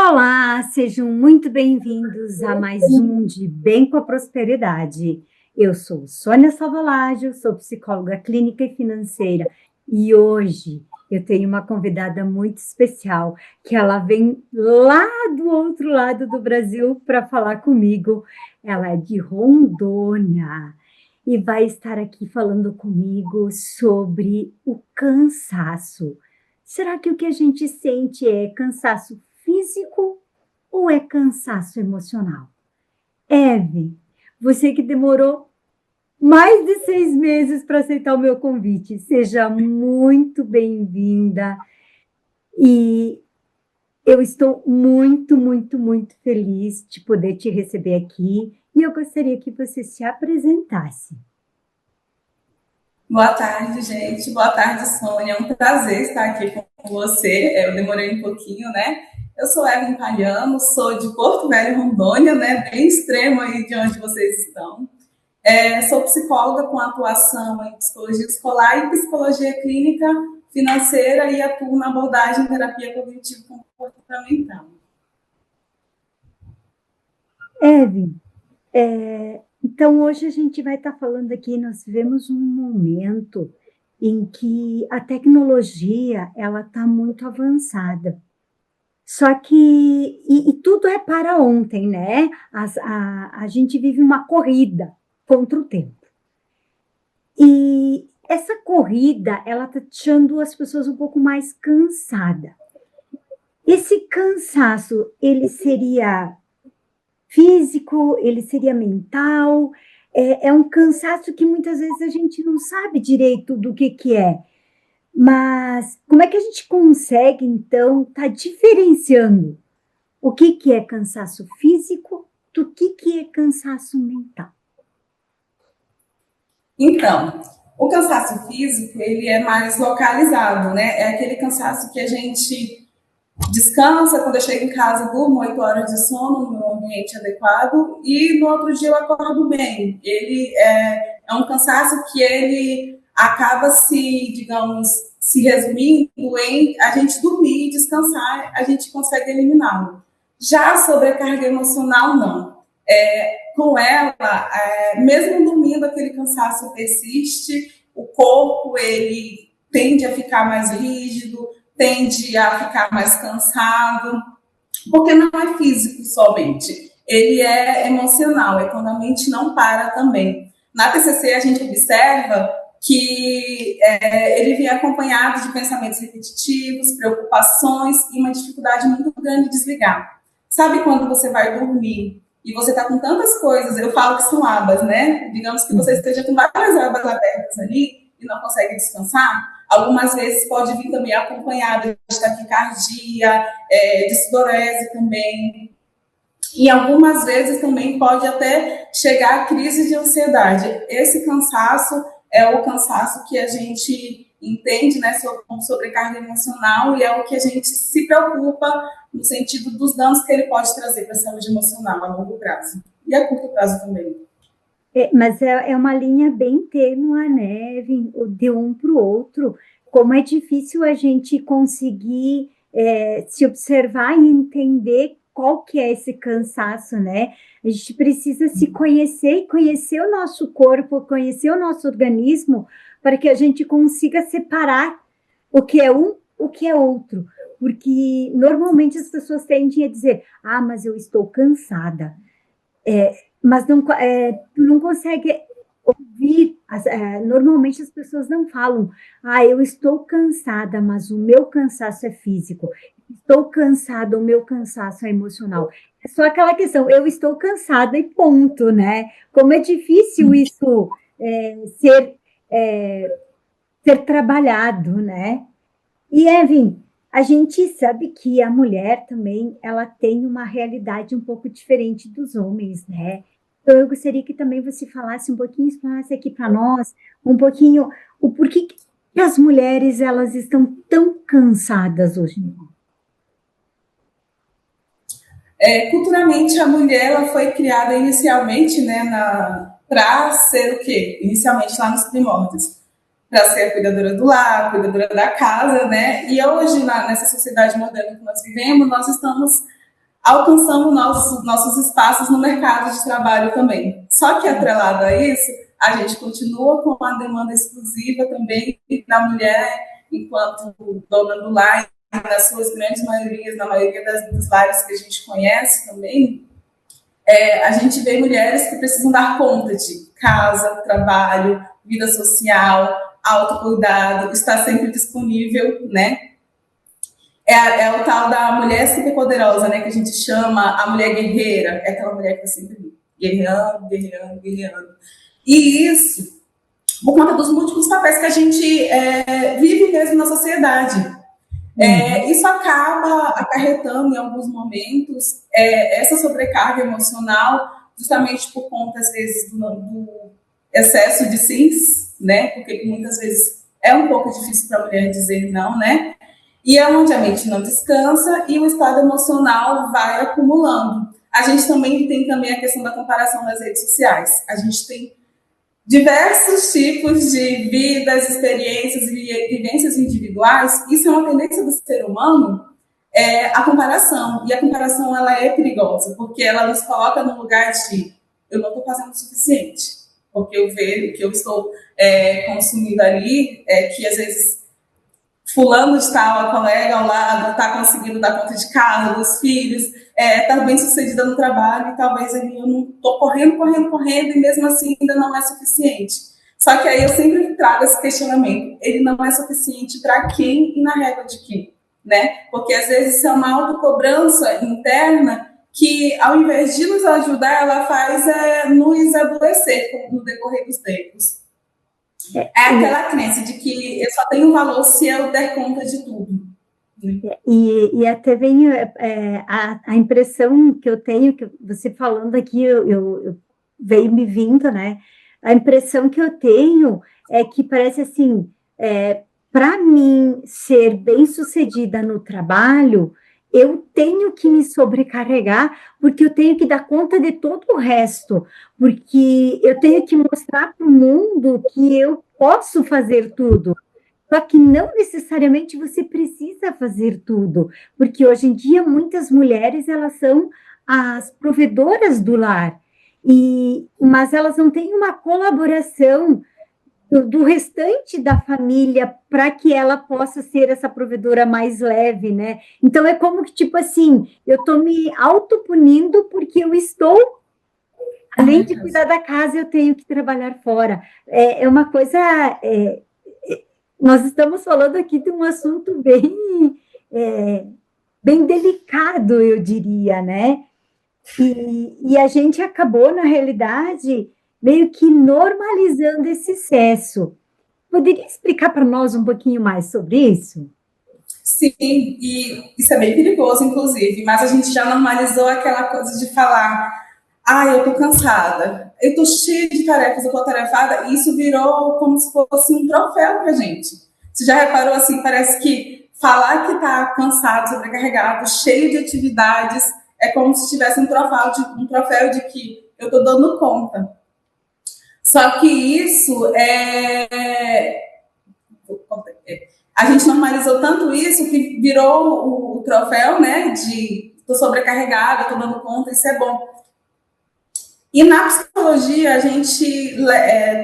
Olá, sejam muito bem-vindos a mais um de Bem com a Prosperidade. Eu sou Sônia Salvalágio, sou psicóloga clínica e financeira e hoje eu tenho uma convidada muito especial que ela vem lá do outro lado do Brasil para falar comigo. Ela é de Rondônia e vai estar aqui falando comigo sobre o cansaço. Será que o que a gente sente é cansaço físico ou é cansaço emocional? Eve, você que demorou mais de 6 meses para aceitar o meu convite, seja muito bem-vinda e eu estou muito, muito, muito feliz de poder te receber aqui e eu gostaria que você se apresentasse. Boa tarde, gente. Boa tarde, Sônia. É um prazer estar aqui com você. Eu demorei um pouquinho, né? Eu sou Evelyn Palhano, sou de Porto Velho, Rondônia, né? Bem extremo aí de onde vocês estão. Sou psicóloga com atuação em psicologia escolar e psicologia clínica financeira e atuo na abordagem terapia cognitivo-comportamental. Eve, então, hoje a gente vai estar falando aqui, nós vivemos um momento em que a tecnologia, ela está muito avançada. Só que, e tudo é para ontem, né? A gente vive uma corrida contra o tempo. E essa corrida, ela está deixando as pessoas um pouco mais cansadas. Esse cansaço, ele seria físico, ele seria mental, é um cansaço que muitas vezes a gente não sabe direito do que é. Mas como é que a gente consegue, então, estar diferenciando o que é cansaço físico do que é cansaço mental? Então, o cansaço físico, ele é mais localizado, né? É aquele cansaço que a gente descansa, quando eu chego em casa, durmo 8 horas de sono no ambiente adequado e no outro dia eu acordo bem. Ele é um cansaço que ele acaba se, digamos, se resumindo em a gente dormir e descansar, a gente consegue eliminá-lo. Já a sobrecarga emocional, não. Com ela, mesmo dormindo, aquele cansaço persiste, o corpo ele tende a ficar mais rígido, tende a ficar mais cansado, porque não é físico somente, ele é emocional, é quando a mente não para também. Na TCC a gente observa que ele vem acompanhado de pensamentos repetitivos, preocupações e uma dificuldade muito grande de desligar. Sabe quando você vai dormir e você está com tantas coisas, eu falo que são abas, né? Digamos que você esteja com várias abas abertas ali e não consegue descansar. Algumas vezes pode vir também acompanhado de taquicardia, de sudorese também. E algumas vezes também pode até chegar a crise de ansiedade. Esse cansaço é o cansaço que a gente entende, né, como sobrecarga emocional, e é o que a gente se preocupa no sentido dos danos que ele pode trazer para a saúde emocional a longo prazo. E a curto prazo também. Mas é uma linha bem tênue, né, de um para o outro. Como é difícil a gente conseguir se observar e entender qual que é esse cansaço, né? A gente precisa se conhecer e conhecer o nosso corpo, conhecer o nosso organismo, para que a gente consiga separar o que é um, o que é outro. Porque normalmente as pessoas tendem a dizer, mas eu estou cansada. Mas não consegue ouvir. Normalmente as pessoas não falam, eu estou cansada, mas o meu cansaço é físico. Estou cansada, o meu cansaço é emocional. É só aquela questão, eu estou cansada e ponto, né? Como é difícil isso ser, ser trabalhado, né? E, Evan, a gente sabe que a mulher também, ela tem uma realidade um pouco diferente dos homens, né? Então, eu gostaria que também você falasse um pouquinho, explanasse aqui para nós, um pouquinho, o porquê que as mulheres, elas estão tão cansadas hoje em dia. Culturalmente, a mulher ela foi criada inicialmente, né, para ser o quê? Inicialmente lá nos primórdios, para ser a cuidadora do lar, a cuidadora da casa, né? E hoje, nessa sociedade moderna que nós vivemos, nós estamos alcançamos nossos espaços no mercado de trabalho também. Só que, atrelado a isso, a gente continua com a demanda exclusiva também da mulher, enquanto dona do lar, nas suas grandes maiorias, na maioria dos lares que a gente conhece também, a gente vê mulheres que precisam dar conta de casa, trabalho, vida social, autocuidado, estar sempre disponível, né? É o tal da mulher super poderosa, né? Que a gente chama a mulher guerreira. É aquela mulher que está sempre guerreando, guerreando, guerreando. E isso, por conta dos múltiplos papéis que a gente vive mesmo na sociedade. Isso acaba acarretando, em alguns momentos, essa sobrecarga emocional, justamente por conta, às vezes, do excesso de sims, né? Porque muitas vezes é um pouco difícil para a mulher dizer não, né? E é onde a mente não descansa e o estado emocional vai acumulando. A gente também tem a questão da comparação nas redes sociais. A gente tem diversos tipos de vidas, experiências e vivências individuais. Isso é uma tendência do ser humano, a comparação. E a comparação, ela é perigosa, porque ela nos coloca no lugar de eu não estou fazendo o suficiente, porque eu vejo que eu estou consumindo ali, que às vezes fulano de tal, a colega ao lado, está conseguindo dar conta de casa, dos filhos, está bem sucedida no trabalho, e talvez eu não estou correndo, e mesmo assim ainda não é suficiente. Só que aí eu sempre trago esse questionamento. Ele não é suficiente para quem e na régua de quem? Né? Porque às vezes isso é uma autocobrança interna que, ao invés de nos ajudar, ela faz nos adoecer no decorrer dos tempos. É aquela crença de que eu só tenho valor se eu der conta de tudo. E até vem a impressão que eu tenho, que você falando aqui, eu veio me vindo, né? A impressão que eu tenho é que parece assim, para mim ser bem-sucedida no trabalho, eu tenho que me sobrecarregar, porque eu tenho que dar conta de todo o resto, porque eu tenho que mostrar para o mundo que eu posso fazer tudo. Só que não necessariamente você precisa fazer tudo, porque hoje em dia muitas mulheres elas são as provedoras do lar, mas elas não têm uma colaboração do restante da família para que ela possa ser essa provedora mais leve, né? Então é como que, tipo assim, eu estou me autopunindo porque eu estou, além de cuidar da casa, eu tenho que trabalhar fora. É uma coisa. Nós estamos falando aqui de um assunto bem delicado, eu diria, né? E a gente acabou, na realidade, meio que normalizando esse excesso. Poderia explicar para nós um pouquinho mais sobre isso? Sim, e isso é bem perigoso, inclusive, mas a gente já normalizou aquela coisa de falar: eu tô cansada, eu tô cheia de tarefas, eu tô atarefada, e isso virou como se fosse um troféu pra gente. Você já reparou assim, parece que falar que tá cansado, sobrecarregado, cheio de atividades, é como se tivesse um troféu de que eu tô dando conta. Só que isso a gente normalizou tanto isso que virou o troféu, né, de tô sobrecarregada, tô dando conta, isso é bom. E na psicologia a gente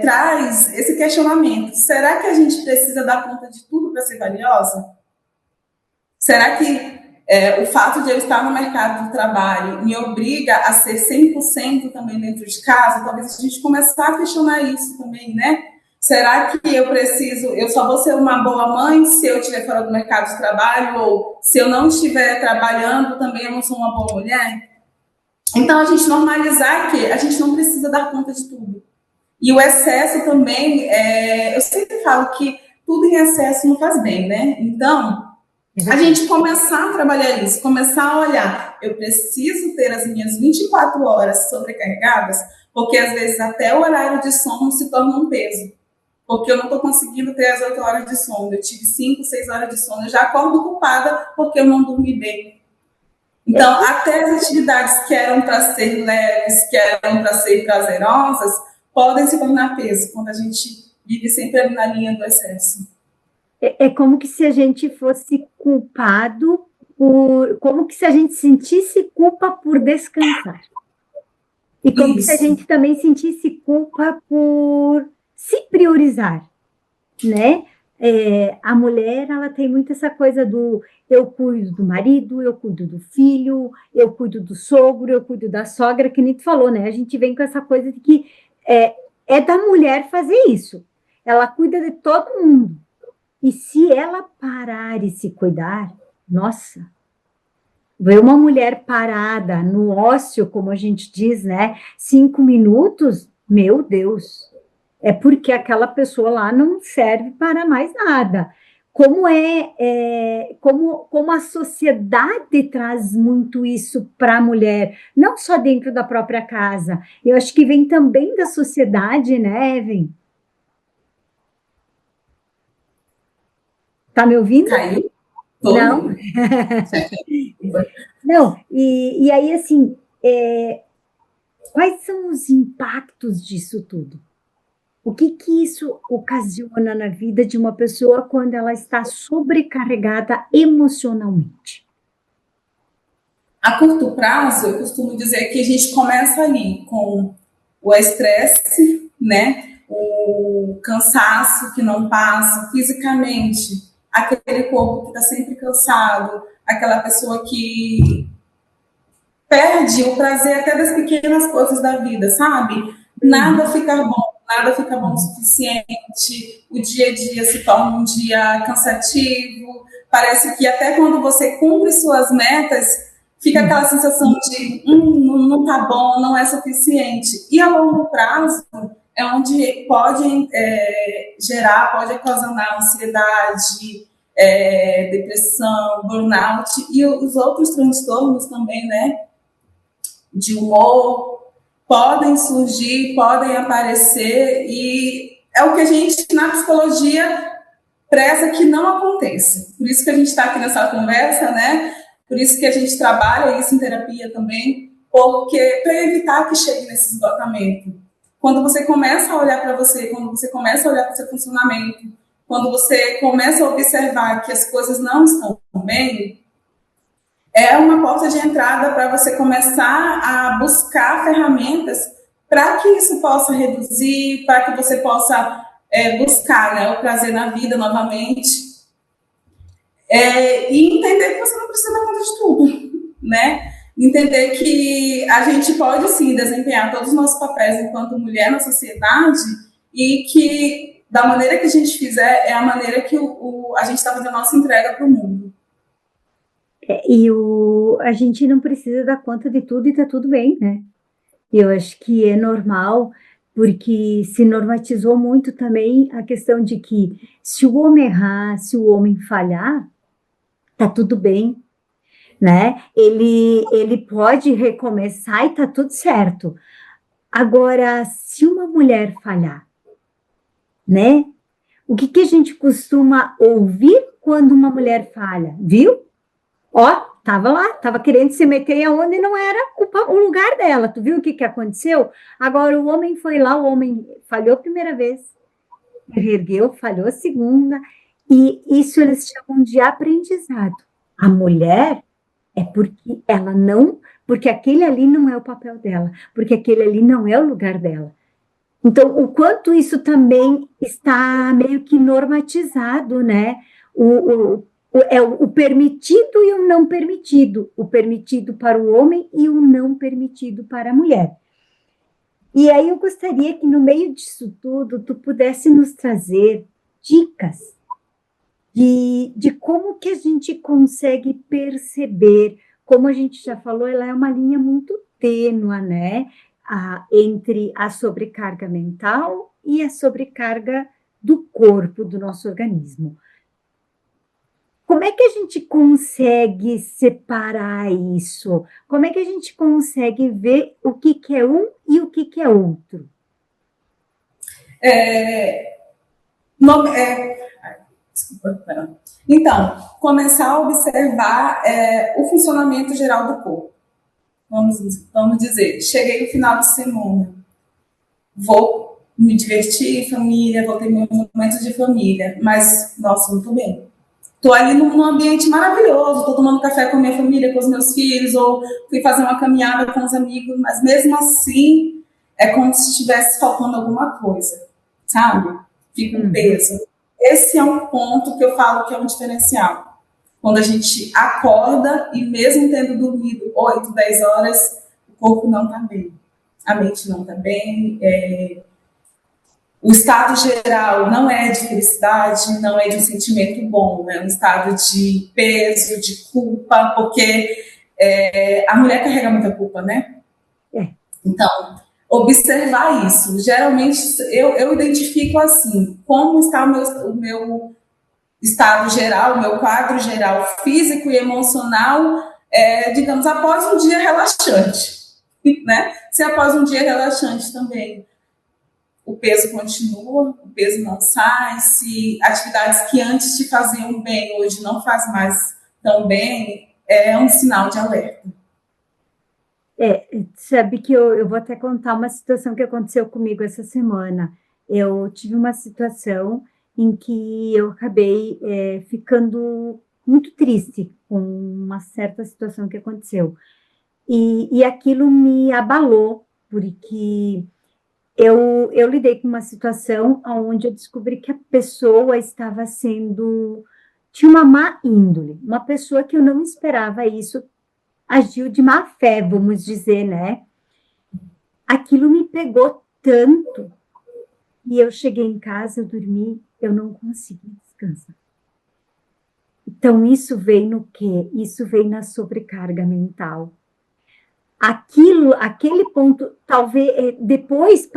traz esse questionamento: será que a gente precisa dar conta de tudo para ser valiosa? Será que o fato de eu estar no mercado do trabalho me obriga a ser 100% também dentro de casa? Talvez a gente começar a questionar isso também, né? Será que eu só vou ser uma boa mãe se eu estiver fora do mercado de trabalho? Ou se eu não estiver trabalhando, também eu não sou uma boa mulher? Então, a gente normalizar que a gente não precisa dar conta de tudo. E o excesso também, eu sempre falo que tudo em excesso não faz bem, né? Então, a gente começar a trabalhar isso, começar a olhar, eu preciso ter as minhas 24 horas sobrecarregadas, porque às vezes até o horário de sono se torna um peso. Porque eu não estou conseguindo ter as 8 horas de sono, eu tive 5, 6 horas de sono, eu já acordo culpada porque eu não dormi bem. Então, até as atividades que eram para ser leves, que eram para ser prazerosas, podem se tornar peso quando a gente vive sempre na linha do excesso. É como que se a gente fosse culpado como que se a gente sentisse culpa por descansar. E como que se a gente também sentisse culpa por se priorizar, né? A mulher, ela tem muito essa coisa do eu cuido do marido, eu cuido do filho, eu cuido do sogro, eu cuido da sogra, que nem tu falou, né? A gente vem com essa coisa de que é da mulher fazer isso. Ela cuida de todo mundo. E se ela parar e se cuidar, nossa, ver uma mulher parada no ócio, como a gente diz, né? 5 minutos, meu Deus, é porque aquela pessoa lá não serve para mais nada. Como a sociedade traz muito isso para a mulher, não só dentro da própria casa. Eu acho que vem também da sociedade, né, Evan? Tá me ouvindo? Caiu? Não? Não, e aí, assim, quais são os impactos disso tudo? O que isso ocasiona na vida de uma pessoa quando ela está sobrecarregada emocionalmente? A curto prazo, eu costumo dizer que a gente começa ali com o estresse, né? O cansaço que não passa fisicamente, aquele corpo que está sempre cansado, aquela pessoa que perde o prazer até das pequenas coisas da vida, sabe? Nada fica bom o suficiente, o dia a dia se torna um dia cansativo, parece que até quando você cumpre suas metas, fica aquela sensação de não tá bom, não é suficiente. E a longo prazo é onde pode pode ocasionar ansiedade, depressão, burnout e os outros transtornos também, né? De humor, podem surgir, podem aparecer, e é o que a gente, na psicologia, preza que não aconteça. Por isso que a gente está aqui nessa conversa, né? Por isso que a gente trabalha isso em terapia também, porque para evitar que chegue nesse esgotamento. Quando você começa a olhar para você, quando você começa a olhar para o seu funcionamento, quando você começa a observar que as coisas não estão bem, é uma porta de entrada para você começar a buscar ferramentas para que isso possa reduzir, para que você possa buscar, né, o prazer na vida novamente. E entender que você não precisa dar conta de tudo, né? Entender que a gente pode, sim, desempenhar todos os nossos papéis enquanto mulher na sociedade e que, da maneira que a gente fizer, é a maneira que a gente está fazendo a nossa entrega para o mundo. A gente não precisa dar conta de tudo e tá tudo bem, né? Eu acho que é normal, porque se normatizou muito também a questão de que se o homem errar, se o homem falhar, tá tudo bem, né? Ele pode recomeçar e tá tudo certo. Agora, se uma mulher falhar, né? O que a gente costuma ouvir quando uma mulher falha? Viu? Ó, tava lá, tava querendo se meter aonde não era o lugar dela. Tu viu o que aconteceu? Agora o homem foi lá, o homem falhou a primeira vez, ergueu, falhou a segunda, e isso eles chamam de aprendizado. A mulher é porque aquele ali não é o papel dela, porque aquele ali não é o lugar dela. Então, o quanto isso também está meio que normatizado, né? O permitido e o não permitido, o permitido para o homem e o não permitido para a mulher. E aí eu gostaria que no meio disso tudo tu pudesse nos trazer dicas de como que a gente consegue perceber, como a gente já falou, ela é uma linha muito tênue, né? Entre a sobrecarga mental e a sobrecarga do corpo, do nosso organismo. Como é que a gente consegue separar isso? Como é que a gente consegue ver o que é um e o que é outro? Desculpa. Então, começar a observar o funcionamento geral do corpo. Vamos dizer, cheguei no final de semana, vou me divertir, família, vou ter meus momentos de família, mas, nossa, não estou bem. Estou ali num ambiente maravilhoso, estou tomando café com a minha família, com os meus filhos, ou fui fazer uma caminhada com os amigos, mas mesmo assim é como se estivesse faltando alguma coisa, sabe? Fica um peso. Esse é um ponto que eu falo que é um diferencial. Quando a gente acorda e mesmo tendo dormido 8, 10 horas, o corpo não está bem, a mente não está bem, o estado geral não é de felicidade, não é de um sentimento bom, é um estado de peso, de culpa, porque a mulher carrega muita culpa, né? Então, observar isso. Geralmente, eu identifico assim, como está o meu estado geral, o meu quadro geral físico e emocional, digamos, após um dia relaxante, né? Se após um dia relaxante também o peso continua, o peso não sai, se atividades que antes te faziam bem, hoje não faz mais tão bem, é um sinal de alerta. Sabe que eu vou até contar uma situação que aconteceu comigo essa semana. Eu tive uma situação em que eu acabei ficando muito triste com uma certa situação que aconteceu. E aquilo me abalou, porque eu lidei com uma situação onde eu descobri que a pessoa estava tinha uma má índole, uma pessoa que eu não esperava isso, agiu de má fé, vamos dizer, né? Aquilo me pegou tanto, e eu cheguei em casa, eu dormi, eu não consegui descansar. Então, isso veio no quê? Isso veio na sobrecarga mental. Aquele ponto, talvez, depois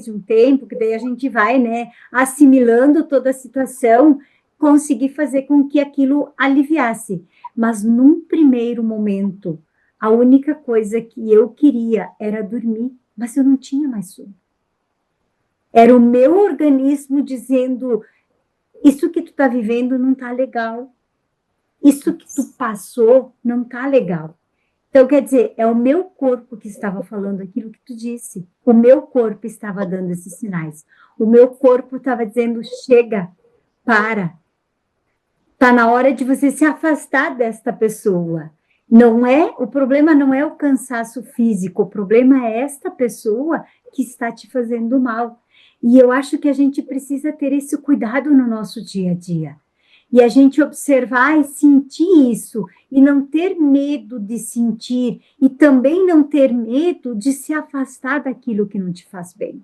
de um tempo, que daí a gente vai, né, assimilando toda a situação, conseguir fazer com que aquilo aliviasse. Mas num primeiro momento, a única coisa que eu queria era dormir, mas eu não tinha mais sono. Era o meu organismo dizendo, isso que tu tá vivendo não tá legal. Isso que tu passou não tá legal. Então, quer dizer, é o meu corpo que estava falando aquilo que tu disse. O meu corpo estava dando esses sinais. O meu corpo estava dizendo, chega, para. Está na hora de você se afastar desta pessoa. O problema não é o cansaço físico, o problema é esta pessoa que está te fazendo mal. E eu acho que a gente precisa ter esse cuidado no nosso dia a dia. E a gente observar e sentir isso, e não ter medo de sentir, e também não ter medo de se afastar daquilo que não te faz bem.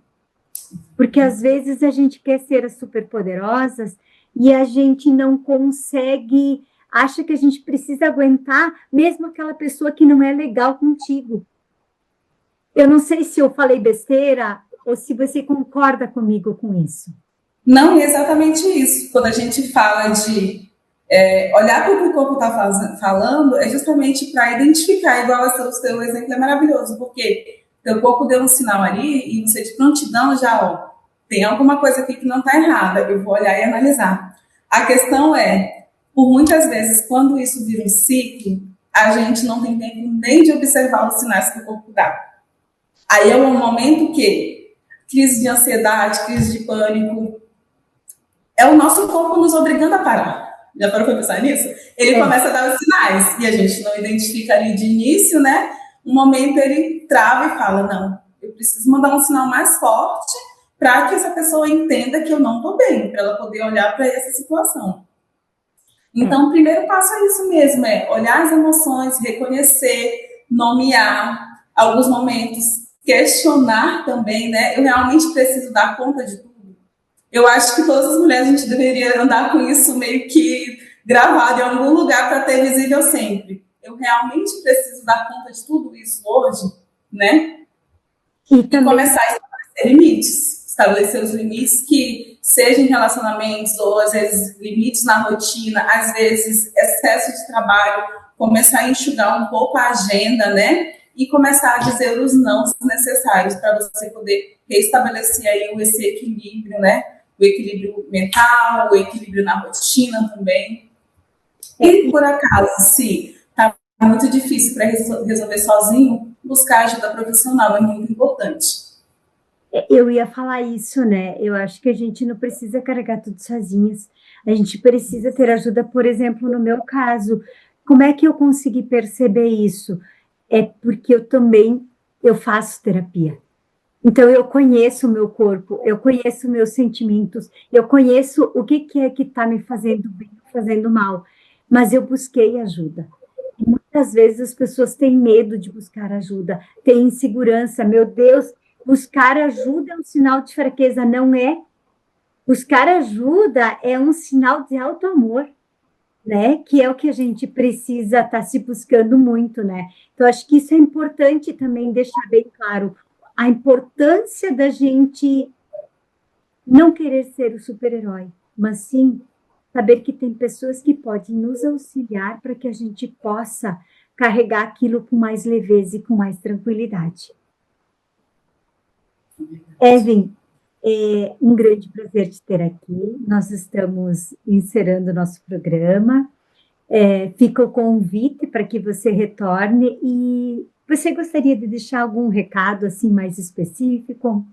Porque às vezes a gente quer ser as superpoderosas e a gente não consegue, acha que a gente precisa aguentar mesmo aquela pessoa que não é legal contigo. Eu não sei se eu falei besteira ou se você concorda comigo com isso. Não, é exatamente isso. Quando a gente fala de olhar para o que o corpo está falando, é justamente para identificar, igual o seu exemplo é maravilhoso, porque teu corpo deu um sinal ali e você de prontidão já, tem alguma coisa aqui que não está errada, eu vou olhar e analisar. A questão por muitas vezes, quando isso vira um ciclo, a gente não tem tempo nem de observar os sinais que o corpo dá. Aí é um momento que crise de ansiedade, crise de pânico, é o nosso corpo nos obrigando a parar. Já parou para pensar nisso? Ele começa a dar os sinais e a gente não identifica ali de início, né? Um momento ele trava e fala, não, eu preciso mandar um sinal mais forte para que essa pessoa entenda que eu não estou bem, para ela poder olhar para essa situação. Então, o primeiro passo é isso mesmo, olhar as emoções, reconhecer, nomear alguns momentos, questionar também, né? Eu realmente preciso dar conta de tudo. Eu acho que todas as mulheres a gente deveria andar com isso meio que gravado em algum lugar para ter visível sempre. Eu realmente preciso dar conta de tudo isso hoje, né? E começar a estabelecer limites. Estabelecer os limites que sejam em relacionamentos ou, às vezes, limites na rotina, às vezes, excesso de trabalho, começar a enxugar um pouco a agenda, né? E começar a dizer os não necessários para você poder restabelecer aí esse equilíbrio, né? O equilíbrio mental, o equilíbrio na rotina também. E, por acaso, se está muito difícil para resolver sozinho, buscar ajuda profissional é muito importante. Eu ia falar isso, né? Eu acho que a gente não precisa carregar tudo sozinhas. A gente precisa ter ajuda, por exemplo, no meu caso. Como é que eu consegui perceber isso? É porque eu faço terapia. Então, eu conheço o meu corpo, eu conheço meus sentimentos, eu conheço o que é que está me fazendo bem, fazendo mal. Mas eu busquei ajuda. E muitas vezes as pessoas têm medo de buscar ajuda, têm insegurança. Meu Deus, buscar ajuda é um sinal de fraqueza, não é? Buscar ajuda é um sinal de alto amor, né? Que é o que a gente precisa estar se buscando muito, né? Então, acho que isso é importante também deixar bem claro a importância da gente não querer ser o super-herói, mas sim saber que tem pessoas que podem nos auxiliar para que a gente possa carregar aquilo com mais leveza e com mais tranquilidade. Evelyn, é um grande prazer te ter aqui. Nós estamos encerrando o nosso programa. Fica o convite para que você retorne e você gostaria de deixar algum recado assim mais específico?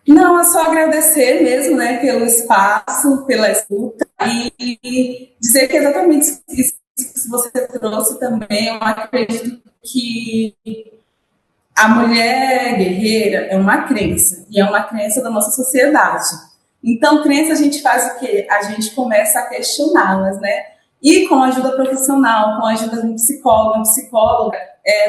Não, é só agradecer mesmo, né, pelo espaço, pela escuta e dizer que exatamente isso que você trouxe também. Eu acredito que a mulher guerreira é uma crença, e é uma crença da nossa sociedade. Então, crença a gente faz o quê? A gente começa a questioná-las, né? E com a ajuda profissional, com a ajuda de um psicólogo, uma psicóloga,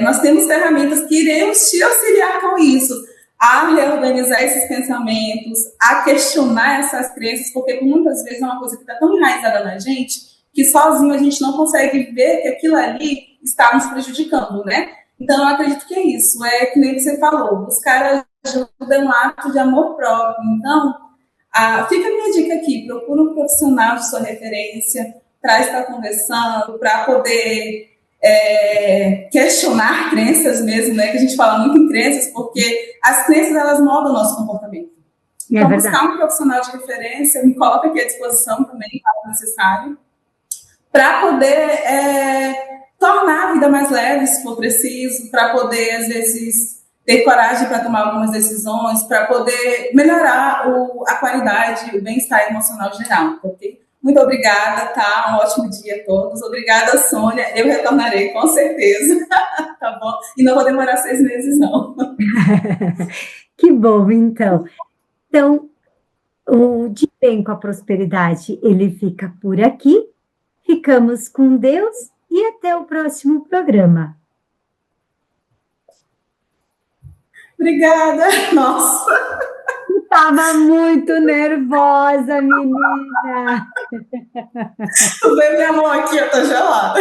nós temos ferramentas que iremos te auxiliar com isso, a reorganizar esses pensamentos, a questionar essas crenças, porque muitas vezes é uma coisa que está tão enraizada na gente que sozinho a gente não consegue ver que aquilo ali está nos prejudicando, né? Então, eu acredito que é isso. É que nem você falou, buscar ajuda é um ato de amor próprio. Então, fica a minha dica aqui, procura um profissional de sua referência, traz para conversando, para poder questionar crenças mesmo, né? Que a gente fala muito em crenças, porque as crenças, elas moldam o nosso comportamento. Então, buscar um profissional de referência, me coloca aqui à disposição também, caso necessário, para poder tornar a vida mais leve, se for preciso, para poder, às vezes, ter coragem para tomar algumas decisões, para poder melhorar a qualidade, o bem-estar emocional geral, ok? Muito obrigada, tá? Um ótimo dia a todos. Obrigada, Sônia. Eu retornarei, com certeza. Tá bom? E não vou demorar 6 meses, não. Que bom, então. Então, o De Bem com a Prosperidade, ele fica por aqui. Ficamos com Deus e até o próximo programa. Obrigada. Nossa. Estava muito nervosa, menina. Tu vê minha mão aqui, eu tô gelada.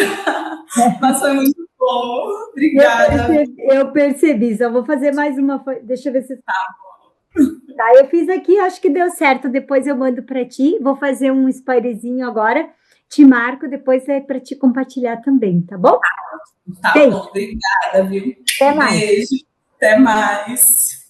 Mas foi muito bom. Obrigada. Eu percebi, só vou fazer mais uma. Deixa eu ver se tá bom. Tá, eu fiz aqui, acho que deu certo. Depois eu mando para ti. Vou fazer um spoilerzinho agora. Te marco, depois é para te compartilhar também, tá bom? Tá bom, obrigada, viu? Até mais. Beijo, até mais.